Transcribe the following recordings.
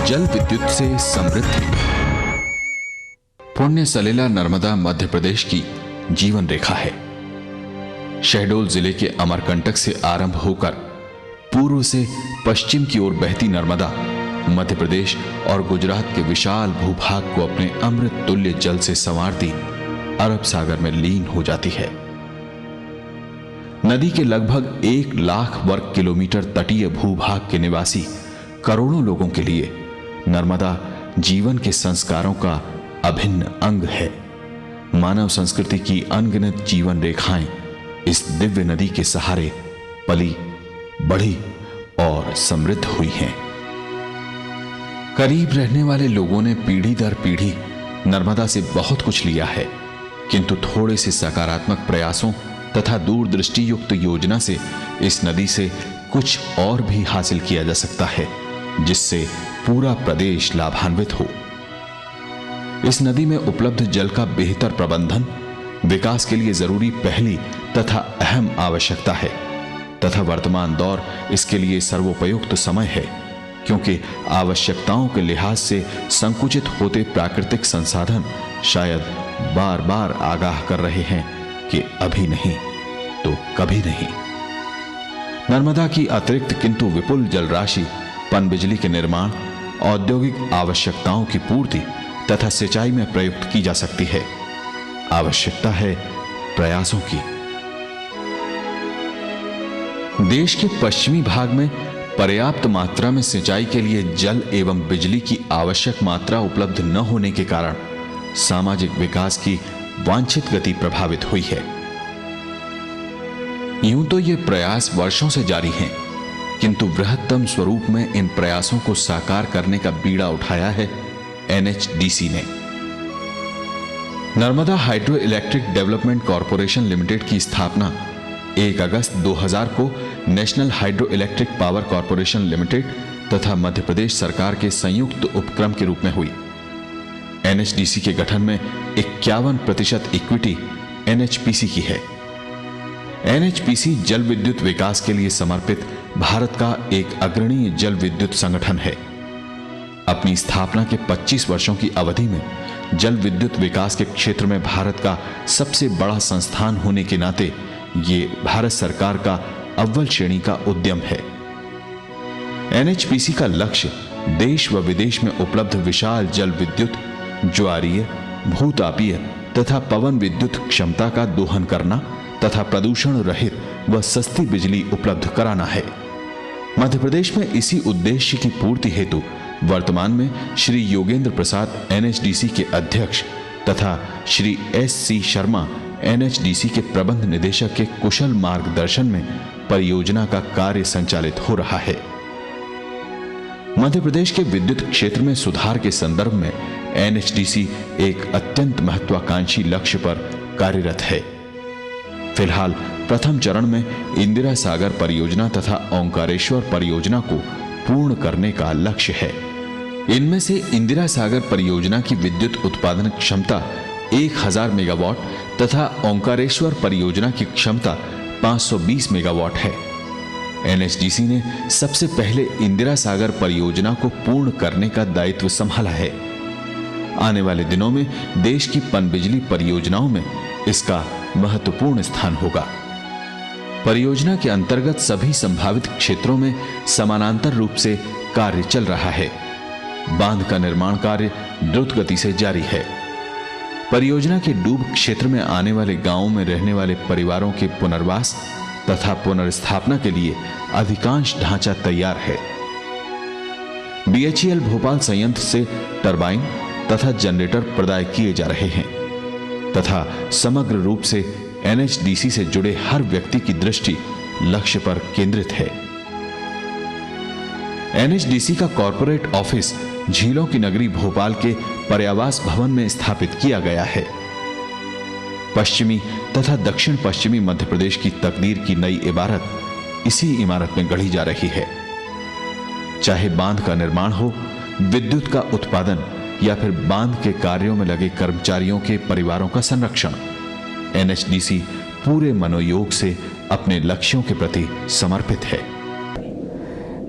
जल विद्युत से समृद्धि। पुण्य सलिला नर्मदा मध्य प्रदेश की जीवन रेखा है। शहडोल जिले के अमरकंटक से आरंभ होकर पूर्व से पश्चिम की ओर बहती नर्मदा मध्य प्रदेश और गुजरात के विशाल भूभाग को अपने अमृत तुल्य जल से संवारती अरब सागर में लीन हो जाती है। नदी के लगभग 1 लाख वर्ग किलोमीटर तटीय भूभाग के निवासी करोड़ों लोगों के लिए नर्मदा जीवन के संस्कारों का अभिन्न अंग है। मानव संस्कृति की अनगिनत जीवन रेखाएं इस दिव्य नदी के सहारे पली बढ़ी और समृद्ध हुई हैं। करीब रहने वाले लोगों ने पीढ़ी दर पीढ़ी नर्मदा से बहुत कुछ लिया है, किंतु थोड़े से सकारात्मक प्रयासों तथा दूरदृष्टि युक्त योजना से इस नदी से कुछ और भी हासिल किया जा सकता है, जिससे पूरा प्रदेश लाभान्वित हो। इस नदी में उपलब्ध जल का बेहतर प्रबंधन विकास के लिए जरूरी पहली तथा अहम आवश्यकता है तथा वर्तमान दौर इसके लिए सर्वोपयुक्त समय है, क्योंकि आवश्यकताओं के लिहाज से संकुचित होते प्राकृतिक संसाधन शायद बार बार आगाह कर रहे हैं कि अभी नहीं तो कभी नहीं। नर्मदा की अतिरिक्त किंतु विपुल जल राशि पनबिजली के निर्माण, औद्योगिक आवश्यकताओं की पूर्ति तथा सिंचाई में प्रयुक्त की जा सकती है। आवश्यकता है प्रयासों की। देश के पश्चिमी भाग में पर्याप्त मात्रा में सिंचाई के लिए जल एवं बिजली की आवश्यक मात्रा उपलब्ध न होने के कारण सामाजिक विकास की वांछित गति प्रभावित हुई है। यूं तो ये प्रयास वर्षों से जारी हैं, किंतु बृहत्तम स्वरूप में इन प्रयासों को साकार करने का बीड़ा उठाया है एनएचडीसी ने। Narmada hydro electric development corporation limited की स्थापना 1 अगस्त 2000 को national hydro electric power corporation limited तथा मध्य प्रदेश सरकार के संयुक्त उपक्रम के रूप में हुई। एनएचडीसी के गठन में 51% इक्विटी एनएचपीसी की है। एनएचपीसी जल विद्युत विकास के लिए समर्पित भारत का एक अग्रणी जल विद्युत संगठन है। अपनी स्थापना के 25 वर्षों की अवधि में जल विद्युत विकास के क्षेत्र में भारत का सबसे बड़ा संस्थान होने के नाते ये भारत सरकार का अव्वल श्रेणी का उद्यम है। एनएचपीसी का लक्ष्य देश व विदेश में उपलब्ध विशाल जल विद्युत, ज्वारीय, भूतापीय तथा पवन विद्युत क्षमता का दोहन करना तथा प्रदूषण रहित व सस्ती बिजली उपलब्ध कराना है। मध्य प्रदेश में इसी उद्देश्य की पूर्ति हेतु वर्तमान में श्री योगेंद्र प्रसाद एनएचडीसी के अध्यक्ष तथा श्री एससी शर्मा एनएचडीसी के प्रबंध निदेशक के कुशल मार्गदर्शन में परियोजना का कार्य संचालित हो रहा है। मध्य प्रदेश के विद्युत क्षेत्र में सुधार के संदर्भ में एनएचडीसी एक अत्यंत महत्वाकांक्षी लक्ष्य पर कार्यरत है। फिलहाल प्रथम चरण में इंदिरा सागर परियोजना तथा ओंकारेश्वर परियोजना को पूर्ण करने का लक्ष्य है। इनमें से इंदिरा सागर परियोजना की विद्युत उत्पादन क्षमता 1000 मेगावाट तथा ओंकारेश्वर परियोजना की क्षमता 520 मेगावाट है। एनएचडीसी ने सबसे पहले इंदिरा सागर परियोजना को पूर्ण करने का दायित्व संभाला है। आने वाले दिनों में देश की पनबिजली परियोजनाओं में इसका महत्वपूर्ण स्थान होगा। परियोजना के अंतर्गत सभी संभावित क्षेत्रों में समानांतर रूप से कार्य चल रहा है। बांध का निर्माण कार्य द्रुत गति से जारी है। परियोजना के डूब क्षेत्र में आने वाले गांवों में रहने वाले परिवारों के पुनर्वास तथा पुनर्स्थापना के लिए अधिकांश ढांचा तैयार है। बीएचईएल भोपाल संयंत्र से टरबाइन तथा जनरेटर प्रदाय किए जा रहे हैं तथा समग्र रूप से एनएचडीसी से जुड़े हर व्यक्ति की दृष्टि लक्ष्य पर केंद्रित है। एनएचडीसी का कॉर्पोरेट ऑफिस झीलों की नगरी भोपाल के पर्यावास भवन में स्थापित किया गया है। पश्चिमी तथा दक्षिण पश्चिमी मध्य प्रदेश की तकदीर की नई इबारत इसी इमारत में गढ़ी जा रही है। चाहे बांध का निर्माण हो, विद्युत का उत्पादन या फिर बांध के कार्यों में लगे कर्मचारियों के परिवारों का संरक्षण, एनएचडीसी पूरे मनोयोग से अपने लक्ष्यों के प्रति समर्पित है।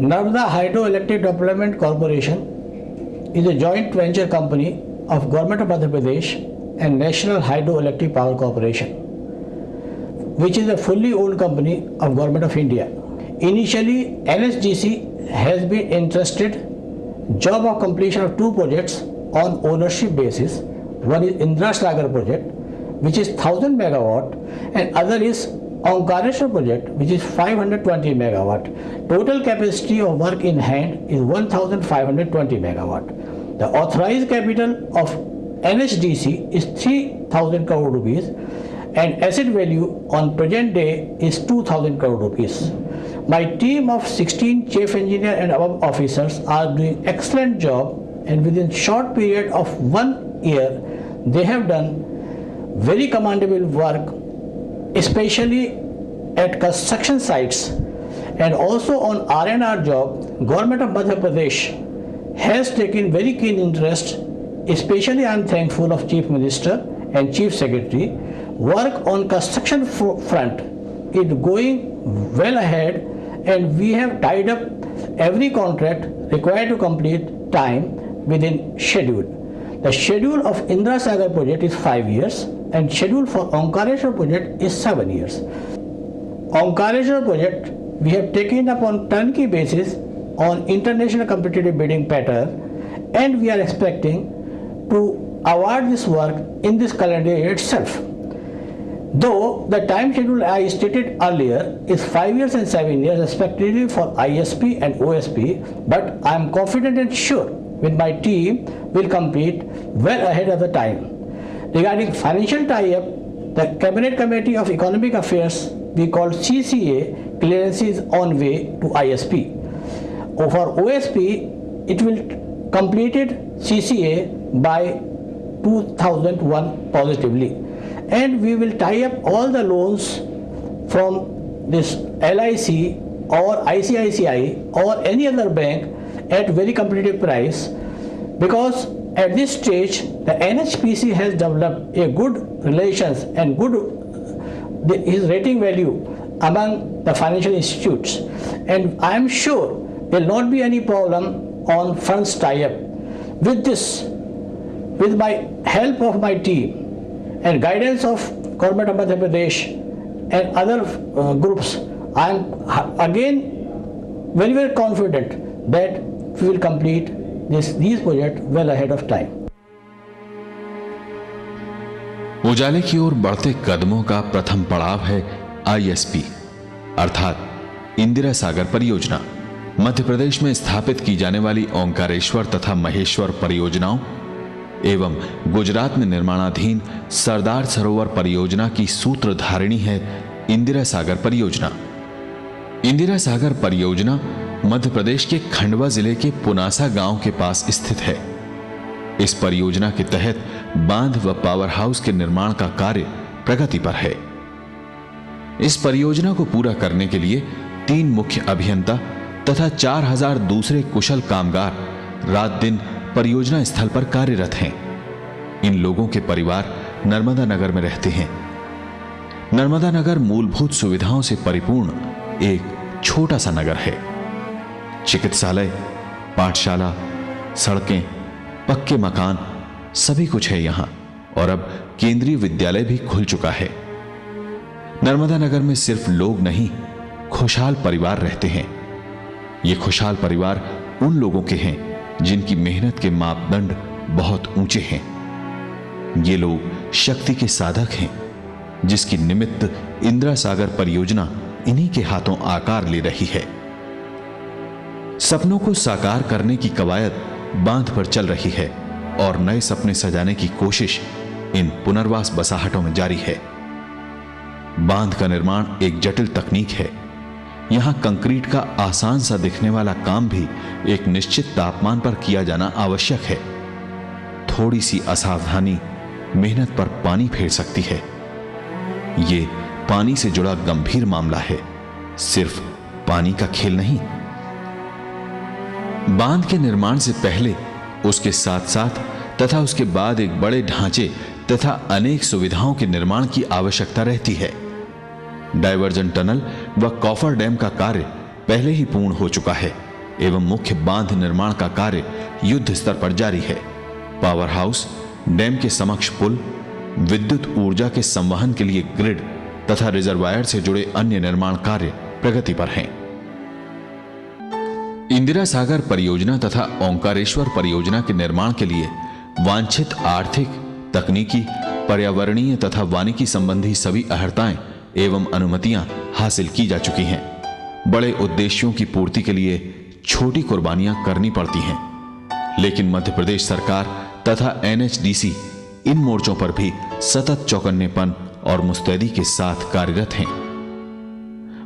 Narmada hydro electric development corporation is a joint venture company of Government of Madhya Pradesh and National Hydroelectric Power Corporation, which is a fully owned company of Government of India. Initially, NHGC has been entrusted job of completion of two projects on ownership basis. One is Indra Sagar project, which is 1000 megawatt, and other is Omkareshwar project, which is 520 megawatt. Total capacity of work in hand is 1520 megawatt. The authorized capital of NHDC is 3000 crore rupees and asset value on present day is 2000 crore rupees. My team of 16 chief engineer and above officers are doing excellent job, and within short period of 1 year they have done very commendable work, especially at construction sites and also on R&R job. Government of Madhya Pradesh has taken very keen interest. Especially I am thankful of Chief Minister and Chief Secretary. Work on construction front is going well ahead, and we have tied up every contract required to complete time within schedule. The schedule of Indra Sagar project is 5 years and schedule for Omkareshwar project is 7 years. Omkareshwar project we have taken up on turnkey basis on international competitive bidding pattern, and we are expecting to award this work in this calendar year itself. Though the time schedule I stated earlier is 5 years and 7 years respectively for ISP and OSP, but I am confident and sure with my team will complete well ahead of the time. Regarding financial tie-up, the Cabinet Committee of Economic Affairs, we call CCA, clearance is on way to ISP. For OSP, it will completed CCA by 2001 positively, and we will tie up all the loans from this LIC or ICICI or any other bank at very competitive price, because at this stage the NHPC has developed a good relations and his rating value among the financial institutes, and I am sure there will not be any problem on funds tie-up. With this, with my help of my team and guidance of Government of Madhya Pradesh and other groups, I am again very confident that we will complete these projects well ahead of time. उजाले की ओर बढ़ते कदमों का प्रथम पड़ाव है ISP अर्थात इंदिरा सागर परियोजना। मध्य प्रदेश में स्थापित की जाने वाली ओंकारेश्वर तथा महेश्वर परियोजनाओं एवं गुजरात में निर्माणाधीन सरदार सरोवर परियोजना की सूत्रधारिणी है इंदिरा सागर परियोजना। इंदिरा सागर परियोजना मध्य प्रदेश के खंडवा जिले के पुनासा गांव के पास स्थित है। इस परियोजना के तहत बांध व पावर हाउस के निर्माण का कार्य प्रगति पर है। इस परियोजना को पूरा करने के लिए 3 मुख्य अभियंता तथा 4000 दूसरे कुशल कामगार रात दिन परियोजना स्थल पर कार्यरत हैं। इन लोगों के परिवार नर्मदा नगर में रहते हैं। नर्मदा नगर मूलभूत सुविधाओं से परिपूर्ण एक छोटा सा नगर है। चिकित्सालय, पाठशाला, सड़कें, पक्के मकान सभी कुछ है यहां, और अब केंद्रीय विद्यालय भी खुल चुका है। नर्मदा नगर में सिर्फ लोग नहीं, खुशहाल परिवार रहते हैं। ये खुशहाल परिवार उन लोगों के हैं जिनकी मेहनत के मापदंड बहुत ऊंचे हैं। ये लोग शक्ति के साधक हैं, जिसकी निमित्त इंदिरा सागर परियोजना इन्हीं के हाथों आकार ले रही है। सपनों को साकार करने की कवायद बांध पर चल रही है और नए सपने सजाने की कोशिश इन पुनर्वास बसाहटों में जारी है। बांध का निर्माण एक जटिल तकनीक है। यहां कंक्रीट का आसान सा दिखने वाला काम भी एक निश्चित तापमान पर किया जाना आवश्यक है। थोड़ी सी असावधानी मेहनत पर पानी फेर सकती है। यह पानी से जुड़ा गंभीर मामला है, सिर्फ पानी का खेल नहीं। बांध के निर्माण से पहले, उसके साथ साथ तथा उसके बाद एक बड़े ढांचे तथा अनेक सुविधाओं के निर्माण की आवश्यकता रहती है। डायवर्जन टनल व कॉफर डैम का कार्य पहले ही पूर्ण हो चुका है एवं मुख्य बांध निर्माण का कार्य युद्ध स्तर पर जारी है। पावर हाउस, डैम के समक्ष पुल, विद्युत ऊर्जा के संवहन के लिए ग्रिड तथा रिजर्वायर से जुड़े अन्य निर्माण कार्य प्रगति पर हैं। इंदिरा सागर परियोजना तथा ओंकारेश्वर परियोजना के निर्माण के लिए वांछित आर्थिक, तकनीकी, पर्यावरणीय तथा वानिकी संबंधी सभी अर्हताएं एवं अनुमतियां हासिल की जा चुकी हैं। बड़े उद्देश्यों की पूर्ति के लिए छोटी कुर्बानियां करनी पड़ती हैं, लेकिन मध्य प्रदेश सरकार तथा NHDC इन मोर्चों पर भी सतत चौकन्नेपन और मुस्तैदी के साथ कार्यरत हैं।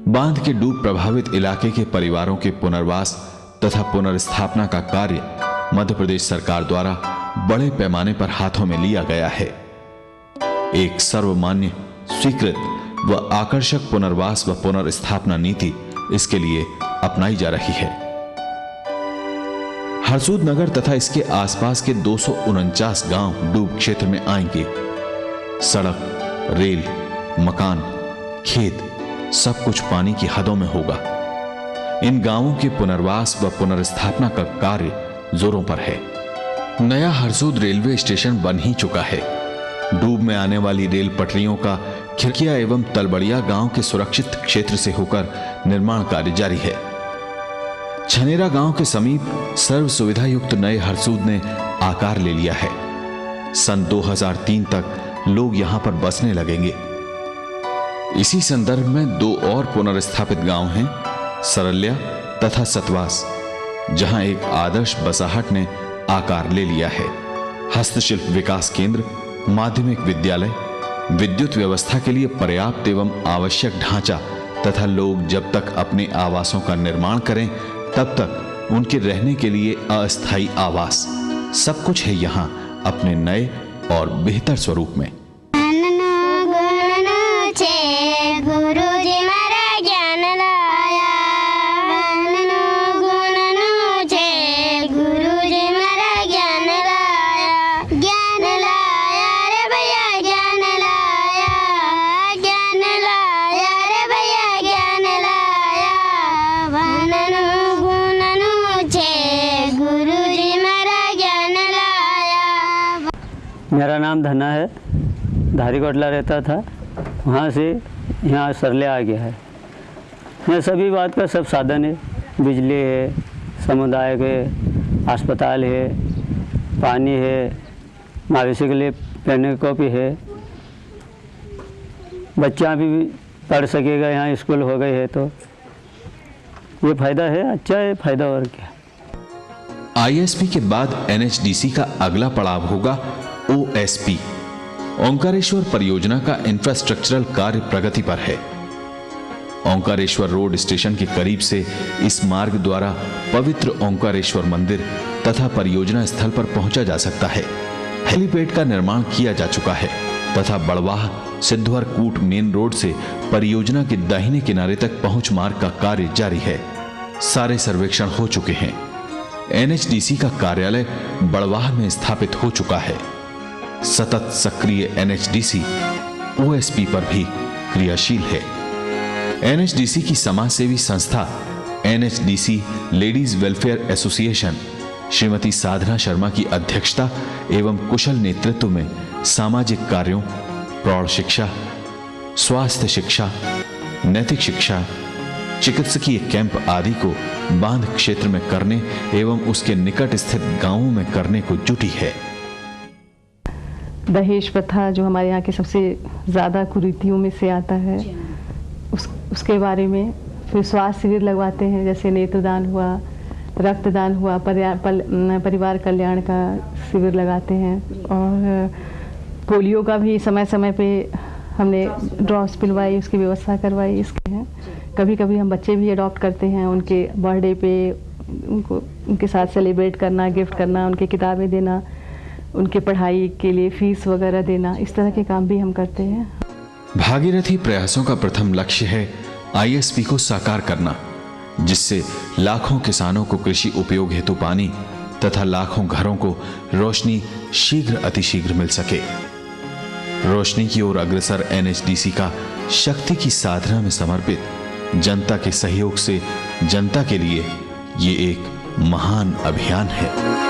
बांध के डूब प्रभावित इलाके के परिवारों के पुनर्वास तथा पुनर्स्थापना का कार्य मध्य प्रदेश सरकार द्वारा बड़े पैमाने पर हाथों में लिया गया है। एक सर्वमान्य, स्वीकृत व आकर्षक पुनर्वास व पुनर्स्थापना नीति इसके लिए अपनाई जा रही है। हरसूद नगर तथा इसके आसपास के 249 गांव डूब क्षेत्र में आएंगे। सड़क, रेल, मकान, खेत सब कुछ पानी की हदों में होगा। इन गांवों के पुनर्वास व पुनर्स्थापना का कार्य जोरों पर है। नया हरसूद रेलवे स्टेशन बन ही चुका है। डूब में आने वाली रेल पटरियों का खिरकिया एवं तलबड़िया गांव के सुरक्षित क्षेत्र से होकर निर्माण कार्य जारी है। छनेरा गांव के समीप सर्व सुविधा युक्त नए हरसूद ने आकार ले लिया है। सन 2003 तक लोग यहां पर बसने लगेंगे। इसी संदर्भ में 2 और पुनर्स्थापित गांव हैं, सरल्या तथा सतवास, जहां एक आदर्श बसाहट ने आकार ले लिया है। हस्तशिल्प विकास केंद्र, माध्यमिक विद्यालय, विद्युत व्यवस्था के लिए पर्याप्त एवं आवश्यक ढांचा तथा लोग जब तक अपने आवासों का निर्माण करें तब तक उनके रहने के लिए अस्थायी आवास, सब कुछ है यहां अपने नए और बेहतर स्वरूप में। मेरा नाम धना है, धारीकोटला रहता था, वहाँ से यहाँ सरल्या आ गया है। यहाँ सभी बात का सब साधन है, बिजली है, समुदाय के अस्पताल है, पानी है, मवेशी के लिए पहनने की कॉपी है, बच्चा भी पढ़ सकेगा, यहाँ स्कूल हो गए है, तो ये फायदा है, अच्छा है, फायदा और क्या। ISP के बाद NHDC का अगला पड़ाव होगा OSP। ओंकारेश्वर परियोजना का इंफ्रास्ट्रक्चरल कार्य प्रगति पर है। ओंकारेश्वर रोड स्टेशन के करीब से इस मार्ग द्वारा पवित्र ओंकारेश्वर मंदिर तथा परियोजना स्थल पर पहुंचा जा सकता है। हेलीपैड का निर्माण किया जा चुका है तथा बड़वाह सिद्धवर कूट मेन रोड से परियोजना के दाहिने किनारे तक पहुंच मार्ग का कार्य जारी है। सारे सर्वेक्षण हो चुके हैं। NHDC का कार्यालय बड़वाह में स्थापित हो चुका है। सतत सक्रिय NHDC OSP पर भी क्रियाशील है। NHDC की समाजसेवी संस्था NHDC ladies welfare association Shrimati Sadhana Sharma की अध्यक्षता एवं कुशल नेतृत्व में सामाजिक कार्यों, प्रौढ़ शिक्षा, स्वास्थ्य शिक्षा, नैतिक शिक्षा, चिकित्सकीय कैंप आदि को बांध क्षेत्र में करने एवं उसके निकट स्थित गांवों में करने को जुटी है। दहेज प्रथा जो हमारे यहाँ की सबसे ज़्यादा कुरीतियों में से आता है, उसके बारे में फिर स्वास्थ्य शिविर लगवाते हैं, जैसे नेत्रदान हुआ, रक्तदान हुआ, परिवार कल्याण का शिविर लगाते हैं और पोलियो का भी समय समय पे हमने ड्रॉप्स पिलवाई, उसकी व्यवस्था करवाई। इसके हैं कभी कभी हम बच्चे भी अडॉप्ट करते हैं, उनके बर्थडे पे उनको उनके साथ सेलिब्रेट करना, गिफ्ट करना, उनकी किताबें देना, उनके पढ़ाई के लिए फीस वगैरह देना, इस तरह के काम भी हम करते हैं। भागीरथी प्रयासों का प्रथम लक्ष्य है ISP को साकार करना, जिससे लाखों किसानों को कृषि उपयोग हेतु पानी तथा लाखों घरों को रोशनी शीघ्र अतिशीघ्र मिल सके। रोशनी की ओर अग्रसर NHDC का शक्ति की साधना में समर्पित जनता के सहयोग से जनता के लिए ये एक महान अभियान है।